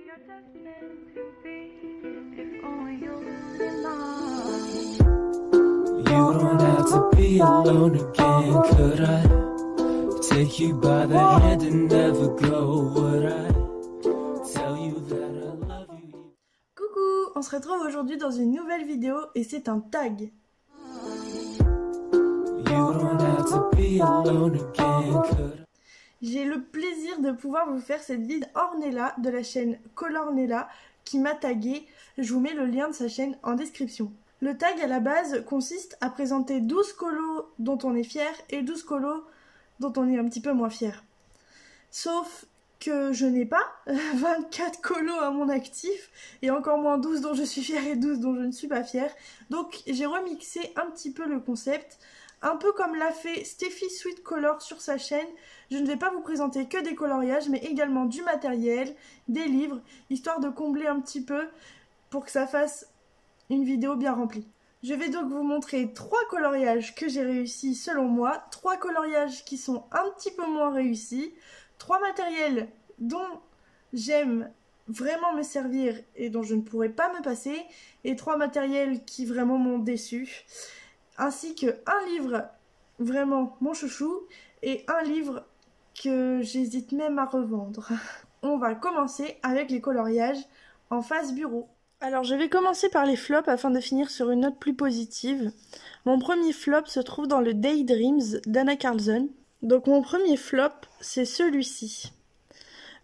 you're just meant to be. If only you belong. You don't have to be alone again. Could I take you by the hand and never go? Would I tell you that I love you? Coucou, on se retrouve aujourd'hui dans une nouvelle vidéo et c'est un tag. You don't have to be alone again. Could I? J'ai le plaisir de pouvoir vous faire cette vidéo Ornella de la chaîne Colornella qui m'a tagué. Je vous mets le lien de sa chaîne en description. Le tag à la base consiste à présenter 12 colos dont on est fier et 12 colos dont on est un petit peu moins fier. Sauf que je n'ai pas 24 colos à mon actif et encore moins 12 dont je suis fière et 12 dont je ne suis pas fière. Donc j'ai remixé un petit peu le concept. Un peu comme l'a fait Steffi Sweet Color sur sa chaîne, je ne vais pas vous présenter que des coloriages, mais également du matériel, des livres, histoire de combler un petit peu pour que ça fasse une vidéo bien remplie. Je vais donc vous montrer 3 coloriages que j'ai réussi selon moi, 3 coloriages qui sont un petit peu moins réussis, 3 matériels dont j'aime vraiment me servir et dont je ne pourrais pas me passer, et 3 matériels qui vraiment m'ont déçu. Ainsi que un livre, vraiment mon chouchou, et un livre que j'hésite même à revendre. On va commencer avec les coloriages en face bureau. Alors je vais commencer par les flops afin de finir sur une note plus positive. Mon premier flop se trouve dans le Daydreams d'Anna Carlson. Donc mon premier flop, c'est celui-ci.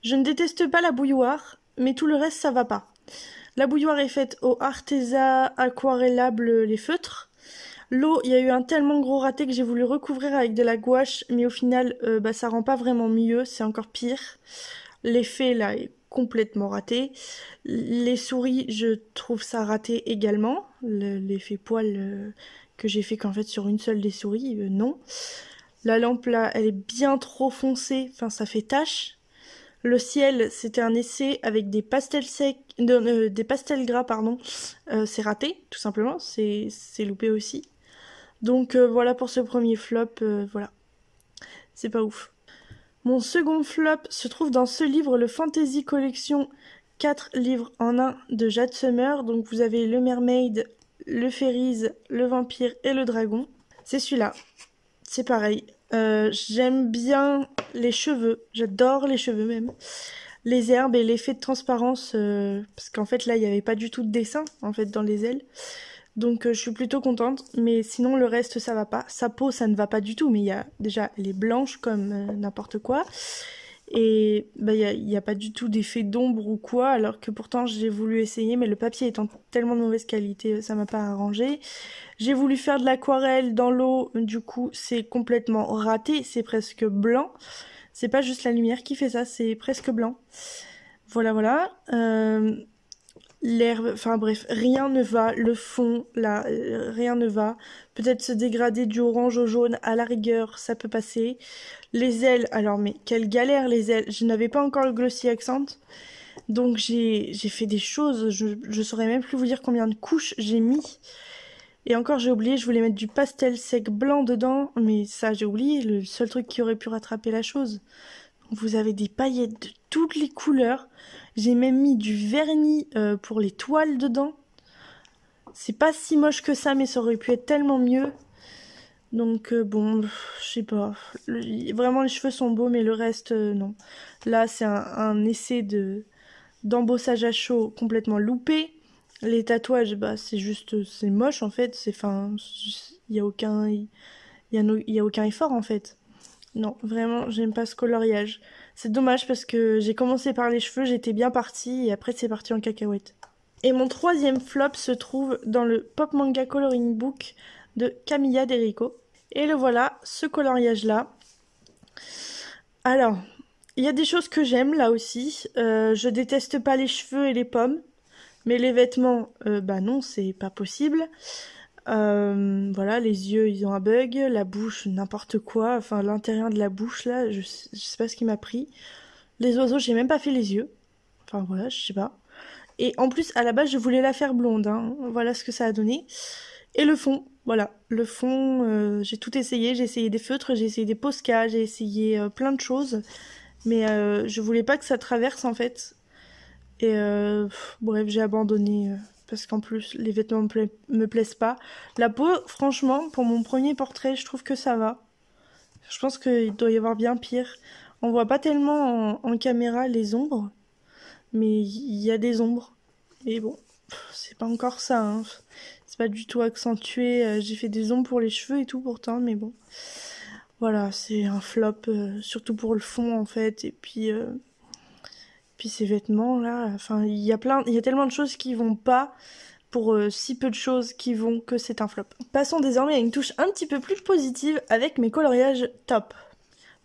Je ne déteste pas la bouilloire, mais tout le reste ça va pas. La bouilloire est faite au Arteza aquarellable les feutres. L'eau, il y a eu un tellement gros raté que j'ai voulu recouvrir avec de la gouache, mais au final, ça rend pas vraiment mieux, c'est encore pire. L'effet, là, est complètement raté. Les souris, je trouve ça raté également. L'effet poil que j'ai fait qu'en fait sur une seule des souris, non. La lampe, là, elle est bien trop foncée, enfin, ça fait tache. Le ciel, c'était un essai avec des pastels secs, des pastels gras, pardon. C'est raté, tout simplement, c'est loupé aussi. Donc voilà pour ce premier flop, voilà. C'est pas ouf. Mon second flop se trouve dans ce livre, le Fantasy Collection 4 livres en 1 de Jade Summer. Donc vous avez le Mermaid, le Fairies, le Vampire et le Dragon. C'est celui-là. C'est pareil. J'aime bien les cheveux. J'adore les cheveux même. Les herbes et l'effet de transparence. Parce qu'en fait là il n'y avait pas du tout de dessin en fait dans les ailes. Donc je suis plutôt contente, mais sinon le reste ça va pas. Sa peau ça ne va pas du tout, mais il y a déjà elle est blanche comme n'importe quoi. Et il y a pas du tout d'effet d'ombre ou quoi, alors que pourtant j'ai voulu essayer, mais le papier étant tellement de mauvaise qualité, ça m'a pas arrangé. J'ai voulu faire de l'aquarelle dans l'eau, du coup c'est complètement raté, c'est presque blanc. C'est pas juste la lumière qui fait ça, c'est presque blanc. Voilà. L'herbe, enfin bref, rien ne va, le fond, là, rien ne va. Peut-être se dégrader du orange au jaune, à la rigueur, ça peut passer. Les ailes, alors mais quelle galère les ailes, je n'avais pas encore le glossy accent, donc j'ai fait des choses, je saurais même plus vous dire combien de couches j'ai mis. Et encore j'ai oublié, je voulais mettre du pastel sec blanc dedans, mais ça j'ai oublié, le seul truc qui aurait pu rattraper la chose. Vous avez des paillettes de toutes les couleurs. J'ai même mis du vernis pour les toiles dedans. C'est pas si moche que ça, mais ça aurait pu être tellement mieux. Donc bon, je sais pas. Vraiment les cheveux sont beaux, mais le reste, non. Là, c'est un essai d'embossage à chaud complètement loupé. Les tatouages, c'est juste, c'est moche en fait. Il y a aucun effort en fait. Non, vraiment, j'aime pas ce coloriage. C'est dommage parce que j'ai commencé par les cheveux, j'étais bien partie et après c'est parti en cacahuète. Et mon troisième flop se trouve dans le Pop Manga Coloring Book de Camilla Derico. Et le voilà, ce coloriage-là. Alors, il y a des choses que j'aime là aussi. Je déteste pas les cheveux et les pommes. Mais les vêtements, non, c'est pas possible. Voilà, les yeux ils ont un bug, la bouche n'importe quoi, enfin l'intérieur de la bouche là, je sais pas ce qui m'a pris. Les oiseaux j'ai même pas fait les yeux, enfin voilà, je sais pas. Et en plus à la base je voulais la faire blonde, hein. Voilà ce que ça a donné. Et le fond, voilà, le fond, j'ai tout essayé, j'ai essayé des feutres, j'ai essayé des Posca, j'ai essayé plein de choses, mais je voulais pas que ça traverse en fait. Et bref, j'ai abandonné parce qu'en plus, les vêtements me plaisent pas. La peau, franchement, pour mon premier portrait, je trouve que ça va. Je pense qu'il doit y avoir bien pire. On voit pas tellement en caméra les ombres, mais il y a des ombres. Et bon, c'est pas encore ça, hein. C'est pas du tout accentué. J'ai fait des ombres pour les cheveux et tout pourtant, mais bon. Voilà, c'est un flop, surtout pour le fond en fait. Et puis ces vêtements là, enfin il y a tellement de choses qui vont pas pour si peu de choses qui vont que c'est un flop. Passons désormais à une touche un petit peu plus positive avec mes coloriages top.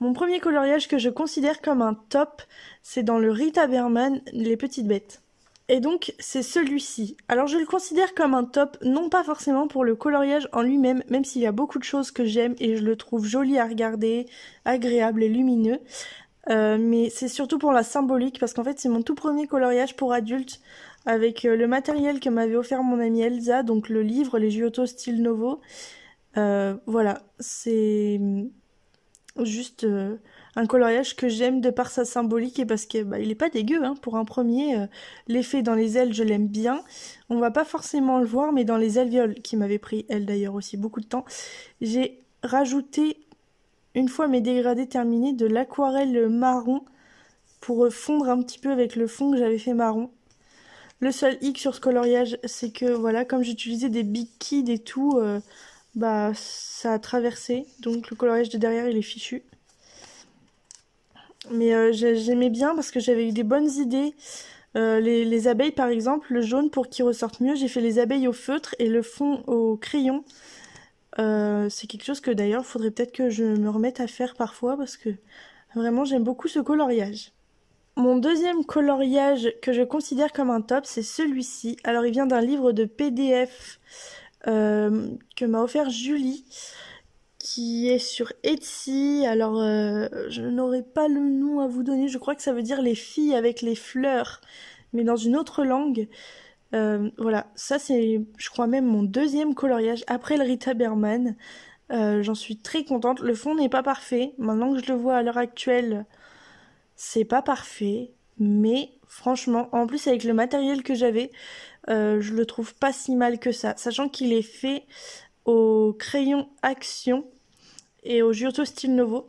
Mon premier coloriage que je considère comme un top, c'est dans le Rita Berman, Les Petites Bêtes. Et donc, c'est celui-ci. Alors, je le considère comme un top, non pas forcément pour le coloriage en lui-même, même s'il y a beaucoup de choses que j'aime et je le trouve joli à regarder, agréable et lumineux. Mais c'est surtout pour la symbolique, parce qu'en fait, c'est mon tout premier coloriage pour adultes, avec le matériel que m'avait offert mon amie Elsa, donc le livre, les Giotto Style Novo. Voilà, c'est juste un coloriage que j'aime de par sa symbolique et parce que il est pas dégueu hein, pour un premier. L'effet dans les ailes, je l'aime bien. On va pas forcément le voir, mais dans les alvéoles, qui m'avaient pris, elle d'ailleurs aussi, beaucoup de temps, j'ai rajouté, une fois mes dégradés terminés, de l'aquarelle marron pour fondre un petit peu avec le fond que j'avais fait marron. Le seul hic sur ce coloriage, c'est que voilà, comme j'utilisais des Big Kid et tout, ça a traversé, donc le coloriage de derrière il est fichu. Mais j'aimais bien parce que j'avais eu des bonnes idées. Les abeilles par exemple, le jaune pour qu'ils ressortent mieux, j'ai fait les abeilles au feutre et le fond au crayon. C'est quelque chose que d'ailleurs faudrait peut-être que je me remette à faire parfois parce que vraiment j'aime beaucoup ce coloriage. Mon deuxième coloriage que je considère comme un top, c'est celui-ci. Alors il vient d'un livre de PDF que m'a offert Julie, qui est sur Etsy. Alors je n'aurai pas le nom à vous donner, je crois que ça veut dire les filles avec les fleurs, mais dans une autre langue. Voilà, ça c'est, je crois même mon deuxième coloriage après le Rita Berman. J'en suis très contente. Le fond n'est pas parfait. Maintenant que je le vois à l'heure actuelle, c'est pas parfait. Mais franchement, en plus avec le matériel que j'avais, je le trouve pas si mal que ça. Sachant qu'il est fait au crayon Action et au Giotto Style Novo.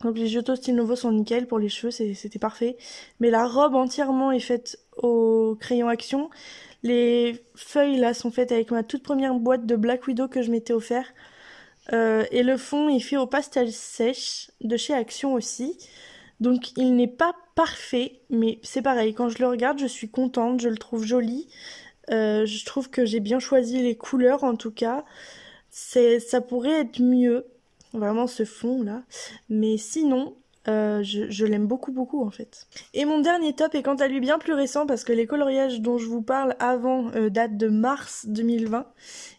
Donc les Giotto Style Novo sont nickel pour les cheveux, c'était parfait. Mais la robe entièrement est faite au crayon Action. Les feuilles là sont faites avec ma toute première boîte de Black Widow que je m'étais offert. Et le fond est fait au pastel sèche de chez Action aussi. Donc il n'est pas parfait, mais c'est pareil, quand je le regarde je suis contente, je le trouve joli. Je trouve que j'ai bien choisi les couleurs en tout cas. Ça pourrait être mieux, vraiment ce fond là. Mais sinon, je l'aime beaucoup beaucoup en fait. Et mon dernier top est quant à lui bien plus récent parce que les coloriages dont je vous parle avant datent de mars 2020.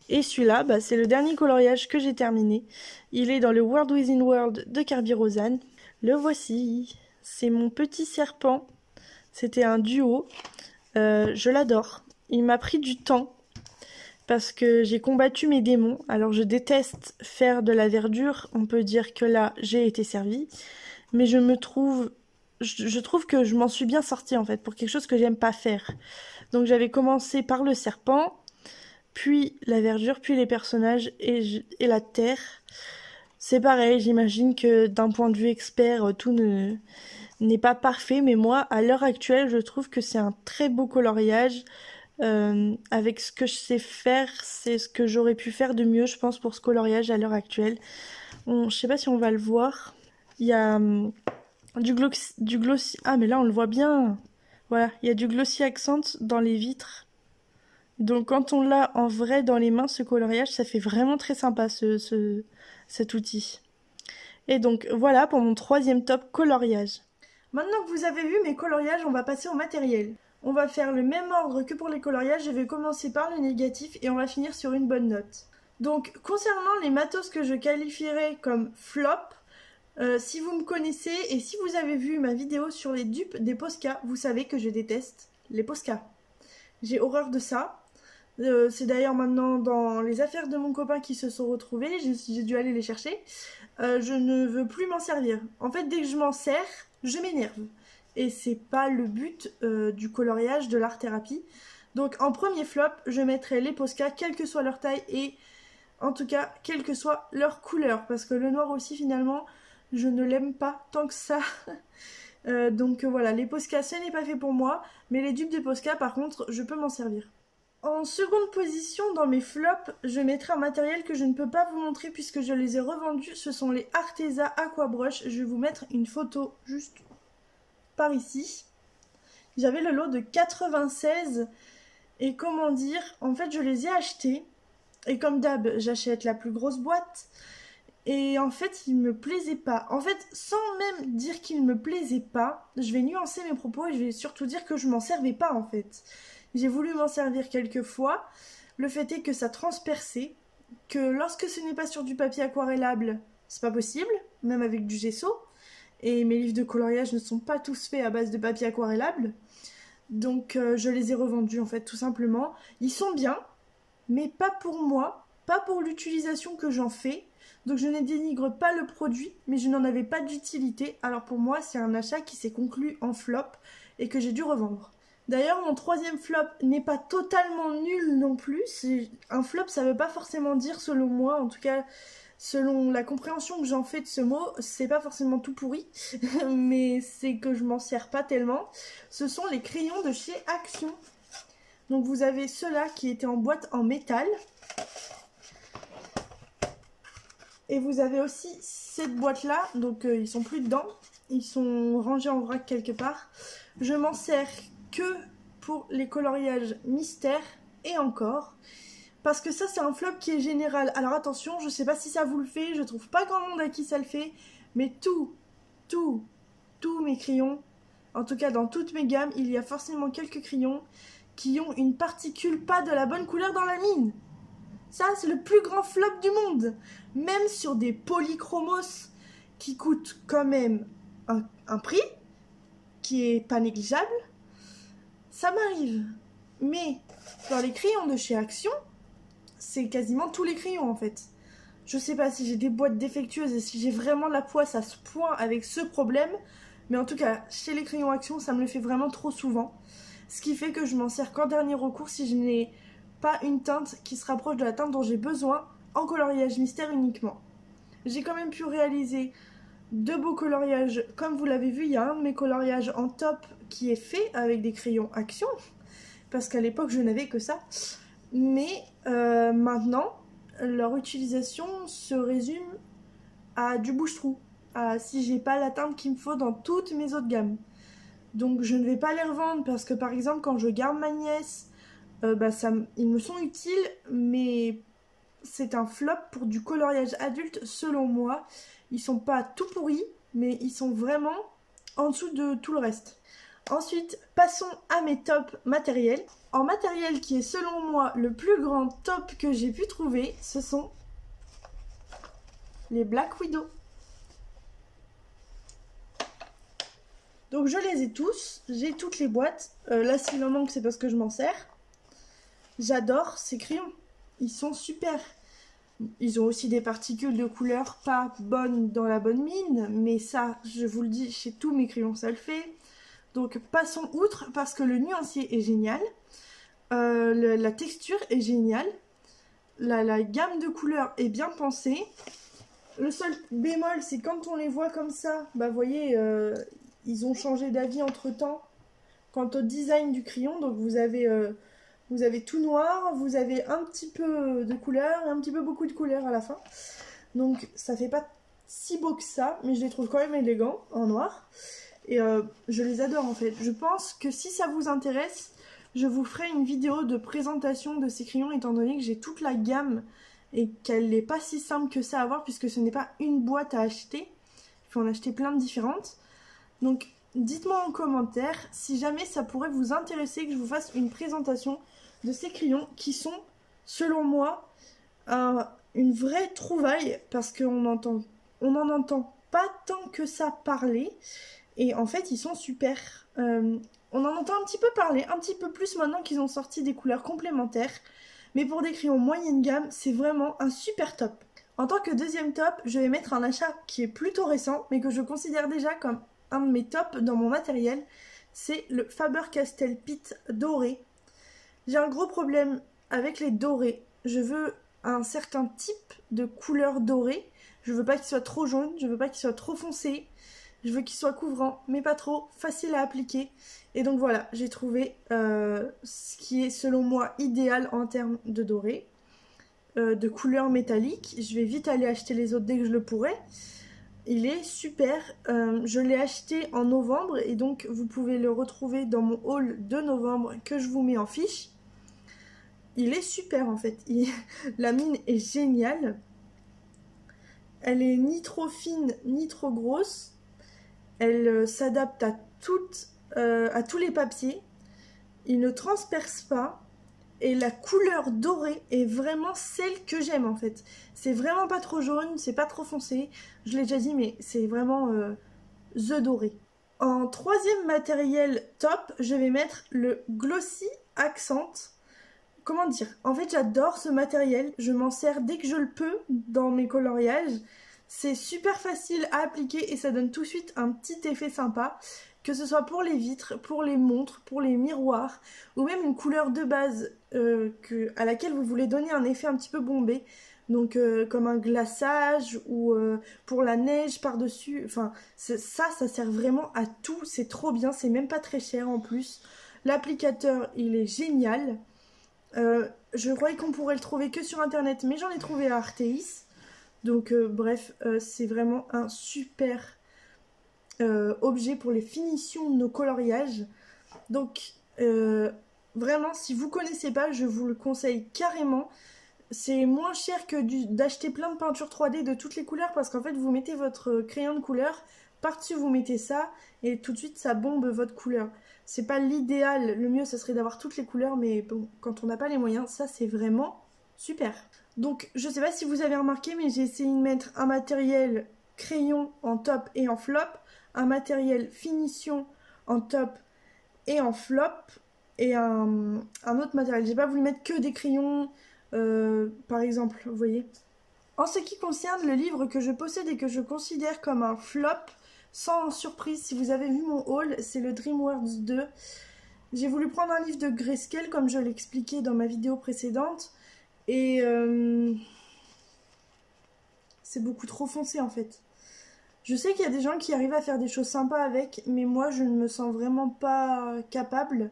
Et celui-là, c'est le dernier coloriage que j'ai terminé. Il est dans le World Within World de Kerby Rosan. Le voici, c'est mon petit serpent. C'était un duo. Je l'adore. Il m'a pris du temps parce que j'ai combattu mes démons. Alors je déteste faire de la verdure. On peut dire que là, j'ai été servie. Mais je trouve que je m'en suis bien sortie en fait pour quelque chose que j'aime pas faire. Donc j'avais commencé par le serpent, puis la verdure, puis les personnages et la terre. C'est pareil, j'imagine que d'un point de vue expert, tout n'est pas parfait, mais moi, à l'heure actuelle, je trouve que c'est un très beau coloriage. Avec ce que je sais faire, c'est ce que j'aurais pu faire de mieux, je pense, pour ce coloriage à l'heure actuelle. Je sais pas si on va le voir. Il y a du glossy... Ah, mais là, on le voit bien. Voilà, il y a du glossy accent dans les vitres. Donc, quand on l'a en vrai dans les mains, ce coloriage, ça fait vraiment très sympa, cet outil. Et donc, voilà pour mon troisième top coloriage. Maintenant que vous avez vu mes coloriages, on va passer au matériel. On va faire le même ordre que pour les coloriages. Je vais commencer par le négatif et on va finir sur une bonne note. Donc, concernant les matos que je qualifierais comme flop, si vous me connaissez et si vous avez vu ma vidéo sur les dupes des Posca, vous savez que je déteste les Posca. J'ai horreur de ça. C'est d'ailleurs maintenant dans les affaires de mon copain qui se sont retrouvées. J'ai dû aller les chercher. Je ne veux plus m'en servir. En fait, dès que je m'en sers, je m'énerve. et c'est pas le but du coloriage de l'art thérapie. Donc en premier flop, je mettrai les Posca, quelle que soit leur taille et en tout cas, quelle que soit leur couleur, parce que le noir aussi finalement, je ne l'aime pas tant que ça. Donc voilà, les Posca, ce n'est pas fait pour moi, mais les dupes des Posca, par contre, je peux m'en servir. En seconde position, dans mes flops, je mettrai un matériel que je ne peux pas vous montrer puisque je les ai revendus. Ce sont les Arteza Aquabrush. Je vais vous mettre une photo juste par ici. J'avais le lot de 96 et comment dire, en fait je les ai achetés. Et comme d'hab, j'achète la plus grosse boîte. Et en fait, ils me plaisaient pas. En fait, sans même dire qu'ils me plaisaient pas, je vais nuancer mes propos et je vais surtout dire que je m'en servais pas en fait. J'ai voulu m'en servir quelques fois. Le fait est que ça transperçait, que lorsque ce n'est pas sur du papier aquarellable, c'est pas possible, même avec du gesso. Et mes livres de coloriage ne sont pas tous faits à base de papier aquarellable. Donc je les ai revendus en fait, tout simplement. Ils sont bien, mais pas pour moi, pas pour l'utilisation que j'en fais. Donc je ne dénigre pas le produit, mais je n'en avais pas d'utilité. Alors pour moi, c'est un achat qui s'est conclu en flop et que j'ai dû revendre. D'ailleurs, mon troisième flop n'est pas totalement nul non plus. Un flop, ça ne veut pas forcément dire, selon moi, en tout cas, selon la compréhension que j'en fais de ce mot, c'est pas forcément tout pourri, mais c'est que je m'en sers pas tellement. Ce sont les crayons de chez Action. Donc vous avez ceux-là qui étaient en boîte en métal. Et vous avez aussi cette boîte-là, donc ils sont plus dedans. Ils sont rangés en vrac quelque part. Je m'en sers que pour les coloriages mystères et encore. Parce que ça, c'est un flop qui est général. Alors attention, je sais pas si ça vous le fait, je trouve pas grand monde à qui ça le fait. Mais tous mes crayons, en tout cas dans toutes mes gammes, il y a forcément quelques crayons qui ont une particule pas de la bonne couleur dans la mine. Ça, c'est le plus grand flop du monde. Même sur des polychromos qui coûtent quand même un prix qui est pas négligeable, ça m'arrive. Mais dans les crayons de chez Action, c'est quasiment tous les crayons en fait. Je sais pas si j'ai des boîtes défectueuses et si j'ai vraiment la poisse à ce point avec ce problème, mais en tout cas, chez les crayons Action, ça me le fait vraiment trop souvent. Ce qui fait que je m'en sers qu'en dernier recours si je n'ai pas une teinte qui se rapproche de la teinte dont j'ai besoin en coloriage mystère uniquement. J'ai quand même pu réaliser de beaux coloriages, comme vous l'avez vu, il y a un de mes coloriages en top qui est fait avec des crayons Action, parce qu'à l'époque je n'avais que ça. Mais maintenant, leur utilisation se résume à du bouche-trou, à si j'ai pas la teinte qu'il me faut dans toutes mes autres gammes. Donc je ne vais pas les revendre parce que par exemple quand je garde ma nièce, ils me sont utiles, mais c'est un flop pour du coloriage adulte selon moi. Ils sont pas tout pourris, mais ils sont vraiment en dessous de tout le reste. Ensuite, passons à mes tops matériels. En matériel qui est selon moi le plus grand top que j'ai pu trouver, ce sont les Black Widow. Donc je les ai tous, j'ai toutes les boîtes. Là s'il en manque c'est parce que je m'en sers. J'adore ces crayons, ils sont super. Ils ont aussi des particules de couleur pas bonnes dans la bonne mine, mais ça, je vous le dis, chez tous mes crayons, ça le fait. Donc passons outre parce que le nuancier est génial, la texture est géniale, la gamme de couleurs est bien pensée. Le seul bémol, c'est quand on les voit comme ça, bah vous voyez, ils ont changé d'avis entre-temps quant au design du crayon. Donc vous avez tout noir, vous avez un petit peu de couleur et un petit peu beaucoup de couleur à la fin. Donc ça fait pas si beau que ça, mais je les trouve quand même élégants en noir. Et je les adore en fait. Je pense que si ça vous intéresse, je vous ferai une vidéo de présentation de ces crayons étant donné que j'ai toute la gamme et qu'elle n'est pas si simple que ça à avoir puisque ce n'est pas une boîte à acheter. Il faut en acheter plein de différentes. Donc dites-moi en commentaire si jamais ça pourrait vous intéresser que je vous fasse une présentation de ces crayons qui sont, selon moi, une vraie trouvaille parce qu'on n'en entend pas tant que ça parler et en fait ils sont super. On en entend un petit peu parler, un petit peu plus maintenant qu'ils ont sorti des couleurs complémentaires, mais pour des crayons moyenne gamme, c'est vraiment un super top. En tant que deuxième top, je vais mettre un achat qui est plutôt récent mais que je considère déjà comme un de mes tops dans mon matériel, c'est le Faber-Castell Pitt doré. J'ai un gros problème avec les dorés. Je veux un certain type de couleur dorée. Je veux pas qu'il soit trop jaune, je veux pas qu'il soit trop foncé. Je veux qu'il soit couvrant, mais pas trop, facile à appliquer. Et donc voilà, j'ai trouvé ce qui est selon moi idéal en termes de doré, de couleur métallique. Je vais vite aller acheter les autres dès que je le pourrai. Il est super, je l'ai acheté en novembre et donc vous pouvez le retrouver dans mon haul de novembre que je vous mets en fiche. Il est super en fait, la mine est géniale. Elle est ni trop fine ni trop grosse. Elle s'adapte à tous les papiers. Il ne transperce pas. Et la couleur dorée est vraiment celle que j'aime en fait. C'est vraiment pas trop jaune, c'est pas trop foncé. Je l'ai déjà dit, mais c'est vraiment the doré. En troisième matériel top, je vais mettre le Glossy Accent. Comment dire? En fait, j'adore ce matériel. Je m'en sers dès que je le peux dans mes coloriages. C'est super facile à appliquer et ça donne tout de suite un petit effet sympa. Que ce soit pour les vitres, pour les montres, pour les miroirs, ou même une couleur de base à laquelle vous voulez donner un effet un petit peu bombé. Donc comme un glaçage ou pour la neige par-dessus. Enfin, ça sert vraiment à tout. C'est trop bien, c'est même pas très cher en plus. L'applicateur, il est génial. Je croyais qu'on pourrait le trouver que sur internet, mais j'en ai trouvé à Arteis. Donc bref, c'est vraiment un super objet pour les finitions de nos coloriages. Donc vraiment, si vous connaissez pas, je vous le conseille carrément. C'est moins cher que d'acheter plein de peintures 3D de toutes les couleurs parce qu'en fait vous mettez votre crayon de couleur, par-dessus vous mettez ça et tout de suite ça bombe votre couleur. C'est pas l'idéal, le mieux ça serait d'avoir toutes les couleurs, mais bon, quand on n'a pas les moyens, ça c'est vraiment super. Donc je sais pas si vous avez remarqué, mais j'ai essayé de mettre un matériel crayon en top et en flop, un matériel finition en top et en flop, et un autre matériel. J'ai pas voulu mettre que des crayons, par exemple, vous voyez. En ce qui concerne le livre que je possède et que je considère comme un flop, sans surprise, si vous avez vu mon haul, c'est le DreamWorks 2. J'ai voulu prendre un livre de Grayscale, comme je l'expliquais dans ma vidéo précédente, et c'est beaucoup trop foncé en fait. Je sais qu'il y a des gens qui arrivent à faire des choses sympas avec, mais moi je ne me sens vraiment pas capable.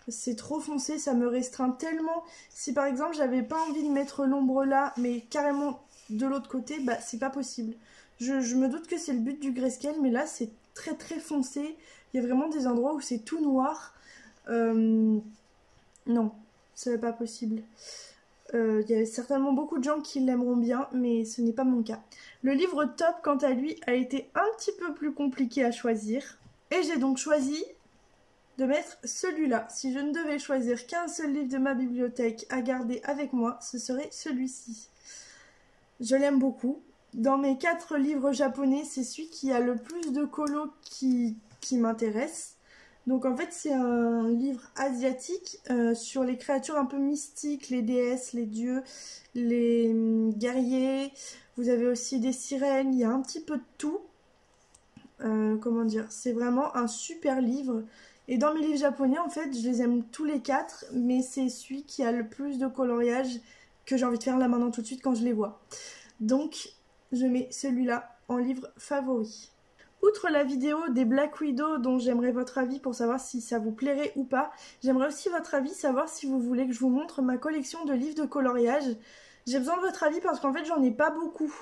C'est trop foncé, ça me restreint tellement. Si par exemple j'avais pas envie de mettre l'ombre là, mais carrément de l'autre côté, bah c'est pas possible. Je me doute que c'est le but du Grayscale, mais là c'est très très foncé. Il y a vraiment des endroits où c'est tout noir. Non, c'est pas possible. Il y a certainement beaucoup de gens qui l'aimeront bien, mais ce n'est pas mon cas. Le livre top, quant à lui, a été un petit peu plus compliqué à choisir. Et j'ai donc choisi de mettre celui-là. Si je ne devais choisir qu'un seul livre de ma bibliothèque à garder avec moi, ce serait celui-ci. Je l'aime beaucoup. Dans mes 4 livres japonais, c'est celui qui a le plus de colos qui m'intéresse. Donc en fait c'est un livre asiatique sur les créatures un peu mystiques, les déesses, les dieux, les guerriers. Vous avez aussi des sirènes, il y a un petit peu de tout. Comment dire, c'est vraiment un super livre. Et dans mes livres japonais en fait je les aime tous les 4, mais c'est celui qui a le plus de coloriage que j'ai envie de faire là maintenant tout de suite quand je les vois. Donc je mets celui-là en livre favori. Outre la vidéo des Black Widow dont j'aimerais votre avis pour savoir si ça vous plairait ou pas, j'aimerais aussi votre avis, savoir si vous voulez que je vous montre ma collection de livres de coloriage. J'ai besoin de votre avis parce qu'en fait j'en ai pas beaucoup,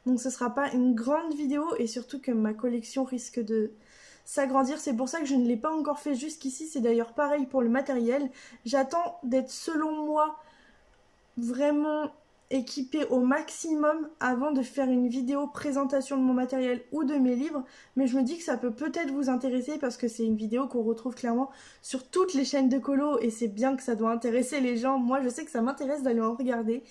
donc ce sera pas une grande vidéo et surtout que ma collection risque de s'agrandir. C'est pour ça que je ne l'ai pas encore fait jusqu'ici, c'est d'ailleurs pareil pour le matériel. J'attends d'être selon moi vraiment équipée au maximum avant de faire une vidéo présentation de mon matériel ou de mes livres, mais je me dis que ça peut peut-être vous intéresser parce que c'est une vidéo qu'on retrouve clairement sur toutes les chaînes de colo et c'est bien que ça doit intéresser les gens. Moi je sais que ça m'intéresse d'aller en regarder.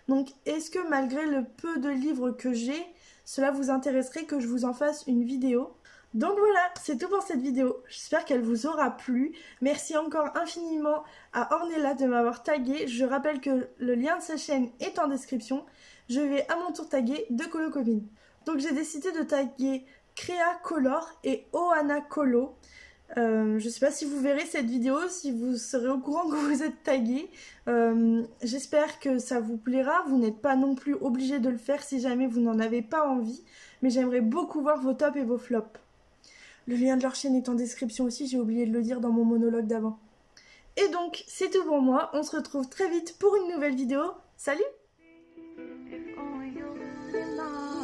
Donc est-ce que malgré le peu de livres que j'ai, cela vous intéresserait que je vous en fasse une vidéo? Donc voilà, c'est tout pour cette vidéo. J'espère qu'elle vous aura plu. Merci encore infiniment à Ornella de m'avoir tagué. Je rappelle que le lien de sa chaîne est en description. Je vais à mon tour taguer 2 colo copines. Donc j'ai décidé de taguer Crea Color et Ohana Colo. Je sais pas si vous verrez cette vidéo, si vous serez au courant que vous êtes tagués. J'espère que ça vous plaira. Vous n'êtes pas non plus obligé de le faire si jamais vous n'en avez pas envie. Mais j'aimerais beaucoup voir vos tops et vos flops. Le lien de leur chaîne est en description aussi, j'ai oublié de le dire dans mon monologue d'avant. Et donc, c'est tout pour moi. On se retrouve très vite pour une nouvelle vidéo. Salut! If only you belong.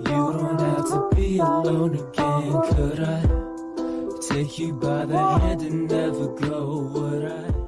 You don't have to be alone again. Could I take you by the hand and never go? Would I